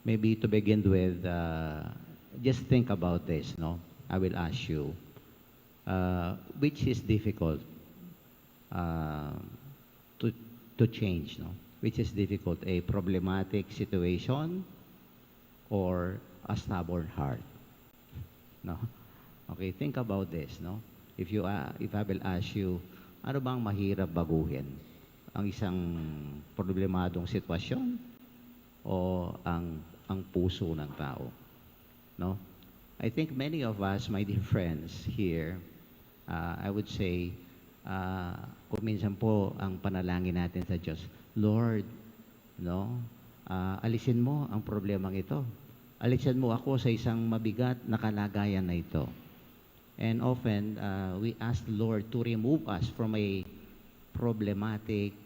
Maybe to begin with, just think about this, no? I will ask you, which is difficult uh, to, to change, no? Which is difficult, a problematic situation or a stubborn heart, no? Okay, think about this, no? If I will ask you, ano bang mahirap baguhin? Ang isang problemadong sitwasyon o ang puso ng tao, no? I think many of us, my dear friends here, I would say, kung minsan po ang panalangin natin sa Diyos, Lord, no, alisin mo ang problemang ito. Alisin mo ako sa isang mabigat na kalagayan na ito. And often, we ask the Lord to remove us from a problematic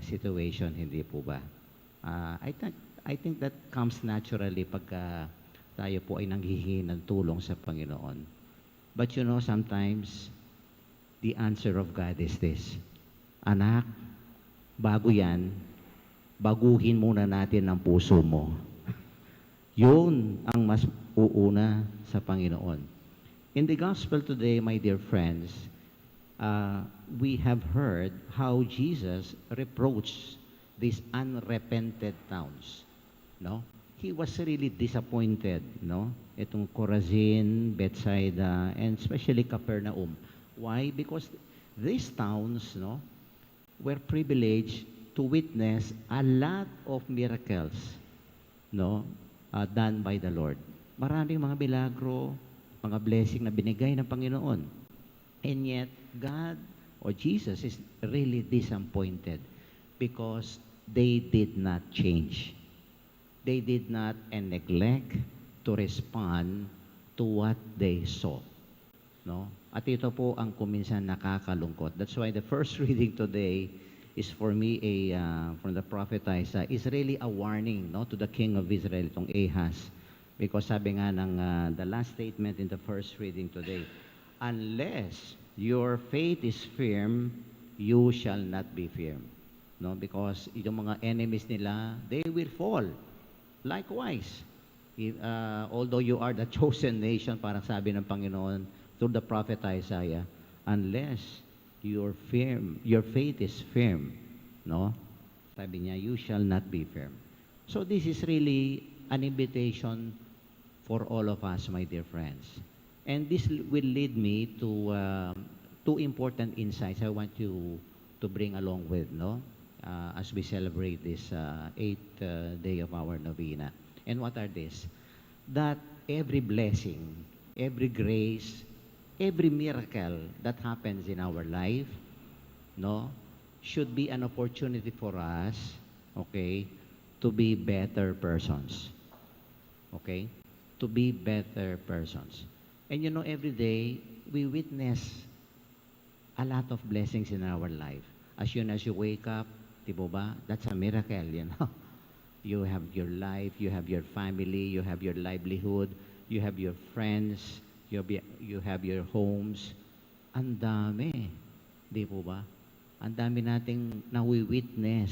situation, hindi po ba? I think that comes naturally pagka tayo po ay nanghihingi ng tulong sa Panginoon. But you know, sometimes, the answer of God is this, anak, bago yan, baguhin muna natin ang puso mo. Yun ang mas uuna sa Panginoon. In the gospel today, my dear friends, we have heard how Jesus reproached these unrepented towns. No? He was really disappointed, no? Itong Chorazin, Bethsaida, and especially Capernaum. Why? Because these towns, no, were privileged to witness a lot of miracles, no, done by the Lord. Maraming mga milagro, mga blessing na binigay ng Panginoon. And yet, God or Jesus is really disappointed because they did not change. They did not and neglect to respond to what they saw. No? At ito po ang kuminsan nakakalungkot. That's why the first reading today is for me from the prophet Isaiah is really a warning, no, to the king of Israel, itong Ahaz. Because sabi nga ng the last statement in the first reading today, unless your faith is firm, you shall not be firm. No, because yung mga enemies nila, they will fall. Likewise, although you are the chosen nation, parang sabi ng Panginoon through the prophet Isaiah, unless your faith is firm, no? Sabi niya, you shall not be firm. So this is really an invitation for all of us, my dear friends. And this will lead me to two important insights I want you to bring along with, no? As we celebrate this 8th day of our novena. And what are these? That every blessing, every grace, every miracle that happens in our life, no, should be an opportunity for us, okay, to be better persons. Okay? To be better persons. And you know, every day, we witness a lot of blessings in our life. As soon as you wake up, di ba? That's a miracle, you know. You have your life, you have your family, you have your livelihood, you have your friends, you have your homes. Ang dami, di po ba? Ang dami nating nawi-witness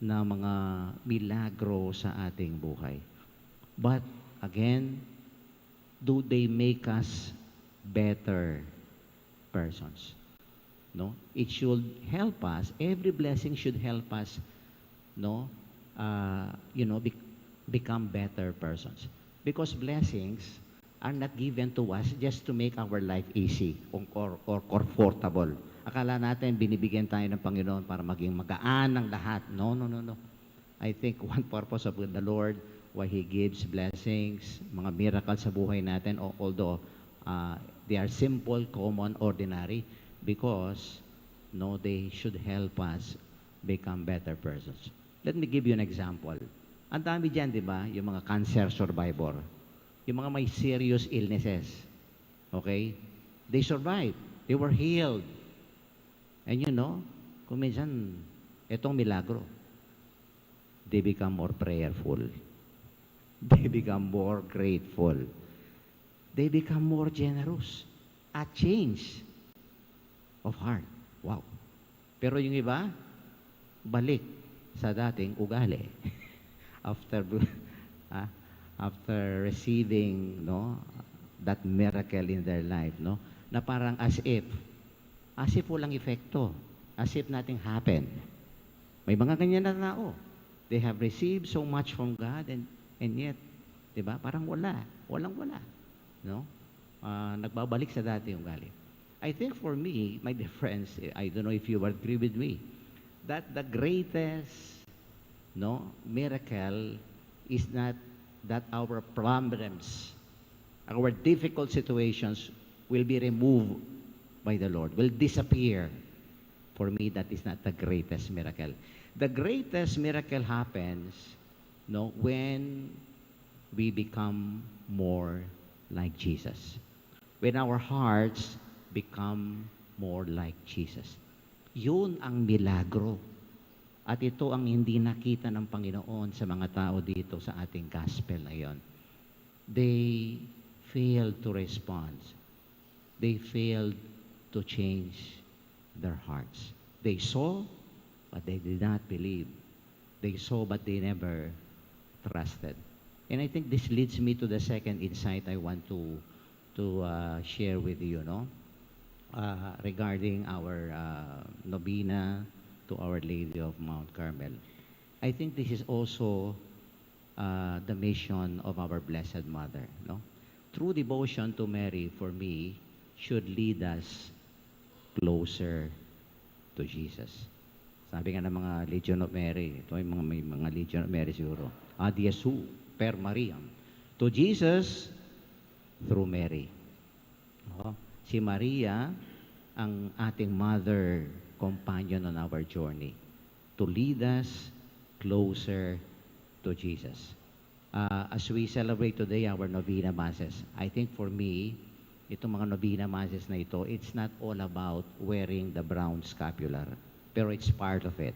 na mga milagro sa ating buhay. But again, do they make us better persons? No, it should help us. Every blessing should help us, no, become better persons. Because blessings are not given to us just to make our life easy or comfortable. Akala natin binibigyan tayo ng Panginoon para maging magaan ang lahat. No, no, no, no. I think one purpose of the Lord, why He gives blessings, mga miracles sa buhay natin, although they are simple, common, ordinary, because no, they should help us become better persons. Let me give you an example. Ang dami dyan, di ba? Yung mga cancer survivor. Yung mga may serious illnesses. Okay? They survived. They were healed. And you know, kung minsan, itong milagro, they become more prayerful. They become more grateful. They become more generous. A change of heart. Wow. Pero yung iba, balik sa dating ugali. ah, after receiving, no, that miracle in their life, no, na parang as if walang epekto, as if nothing happened. May mga ganyan na tao. They have received so much from God and yet, 'di ba? Parang walang-wala, no? Nagbabalik sa dati yung galit. I think for me, my dear friends, I don't know if you agree with me, that the greatest, no, miracle is not that our problems, our difficult situations will be removed by the Lord, will disappear. For me, that is not the greatest miracle. The greatest miracle happens, no, when we become more like Jesus. When our hearts become more like Jesus. Yun ang milagro. At ito ang hindi nakita ng Panginoon sa mga tao dito sa ating gospel na yon. They failed to respond. They failed to change their hearts. They saw, but they did not believe. They saw, but they never trusted. And I think this leads me to the second insight I want to share with you, no? Regarding our novena to Our Lady of Mount Carmel. I think this is also the mission of our Blessed Mother, no? True devotion to Mary, for me, should lead us closer to Jesus. Sabi nga ng mga Legion of Mary, ito yung may mga Legion of Mary siguro, ad Jesu per Mariam, to Jesus through Mary. Si Maria ang ating mother companion on our journey to lead us closer to Jesus. As we celebrate today our novena masses, I think for me, itong mga novena masses na ito, it's not all about wearing the brown scapular, pero it's part of it.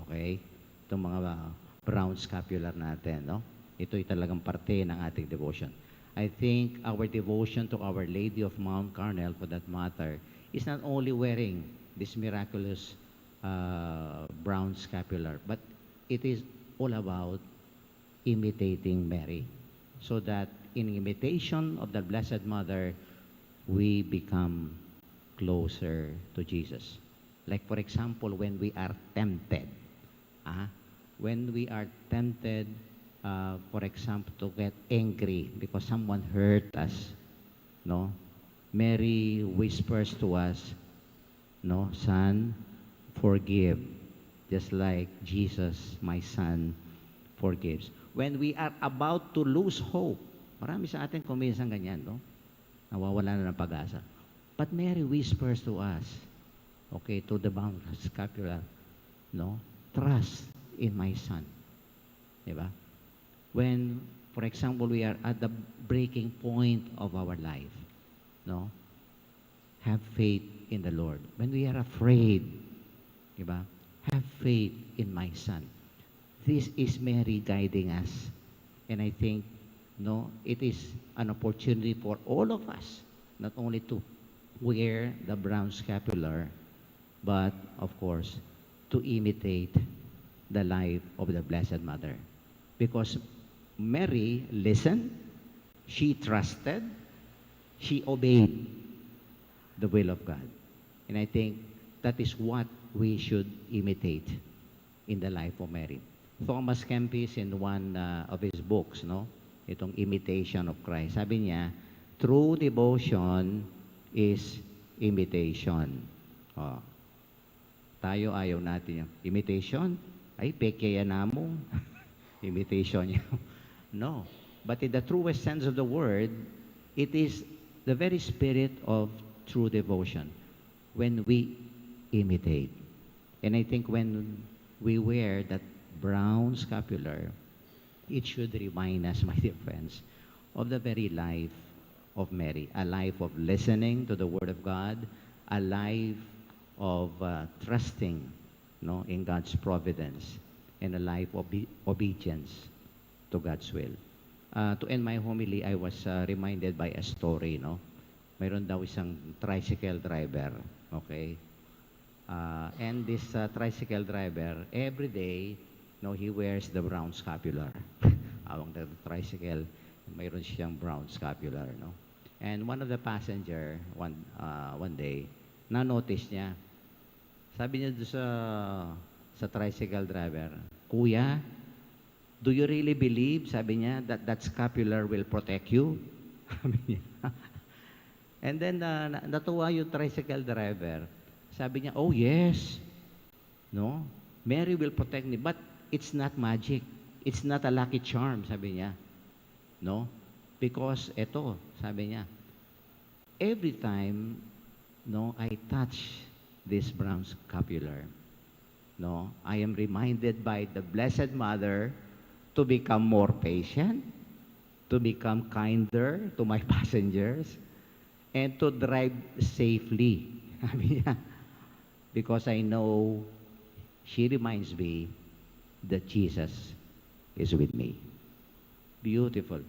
Okay? Itong mga brown scapular natin, no? Ito'y talagang parte ng ating devotion. I think our devotion to Our Lady of Mount Carmel, for that matter, is not only wearing this miraculous brown scapular, but it is all about imitating Mary. So that in imitation of the Blessed Mother, we become closer to Jesus. Like for example, when we are tempted, when we are tempted, for example, to get angry because someone hurt us, no? Mary whispers to us, no, son, forgive, just like Jesus, my son, forgives. When we are about to lose hope, marami sa atin kuminsan ganyan, no? Nawawala na ng pag-asa. But Mary whispers to us, okay, to the bound scapula, no? Trust in my son. Diba? When, for example, we are at the breaking point of our life, no? Have faith in the Lord. When we are afraid, diba? Have faith in my son. This is Mary guiding us. And I think, no, it is an opportunity for all of us, not only to wear the brown scapular, but, of course, to imitate the life of the Blessed Mother. Because Mary listened, she trusted, she obeyed the will of God. And I think that is what we should imitate in the life of Mary. Thomas Kempis, in one of his books, no, itong Imitation of Christ, sabi niya, true devotion is imitation. Tayo ayaw natin yung imitation. Ay, peke yan namong. Imitation yan. No. But in the truest sense of the word, it is the very spirit of true devotion when we imitate. And I think when we wear that brown scapular, it should remind us, my dear friends, of the very life of Mary, a life of listening to the Word of God, a life of trusting, no, in God's providence, and a life of obedience to God's will. To end my homily, I was reminded by a story, no? Mayroon daw isang tricycle driver, okay? And this tricycle driver, every day, no, he wears the brown scapular. hawak na tricycle, mayroon siyang brown scapular, no? And one of the passenger, one day, na-notice niya. Sabi niya doon sa tricycle driver, "Kuya, do you really believe," sabi niya, "that scapular will protect you?" Sabi niya. And then, natuwa yung tricycle driver. Sabi niya, "Oh, yes. No? Mary will protect me, but it's not magic. It's not a lucky charm," sabi niya. No? Because ito, sabi niya, every time, no, I touch this brown scapular, no, I am reminded by the Blessed Mother to become more patient, to become kinder to my passengers, and to drive safely. Sabi niya, because I know she reminds me that Jesus is with me. Beautiful.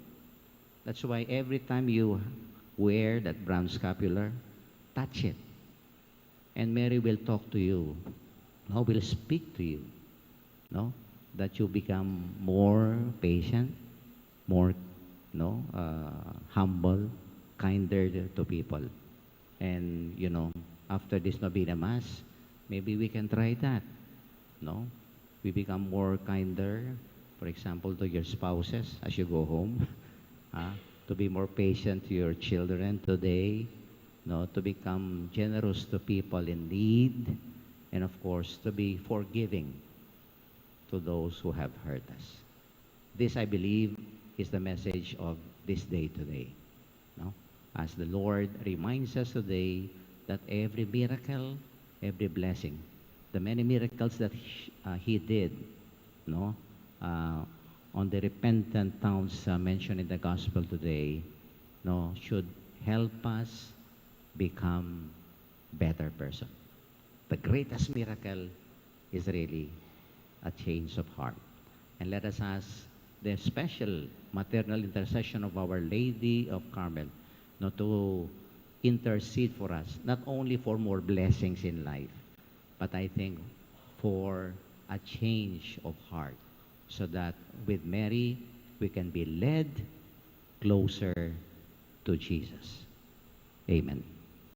That's why every time you wear that brown scapular, touch it. And Mary will talk to you. No, will speak to you. No? That you become more patient, more, no, humble, kinder to people. And, after this Novena Mass, maybe we can try that. No? We become more kinder, for example, to your spouses as you go home. To be more patient to your children today, no, to become generous to people in need, and of course, to be forgiving to those who have hurt us. This, I believe, is the message of this day today. No? As the Lord reminds us today that every miracle, every blessing, the many miracles that He did, no, on the repentant towns mentioned in the gospel today, no, should help us become better person. The greatest miracle is really a change of heart. And let us ask the special maternal intercession of Our Lady of Carmel, no, to intercede for us, not only for more blessings in life, but I think for a change of heart, so that with Mary, we can be led closer to Jesus. Amen.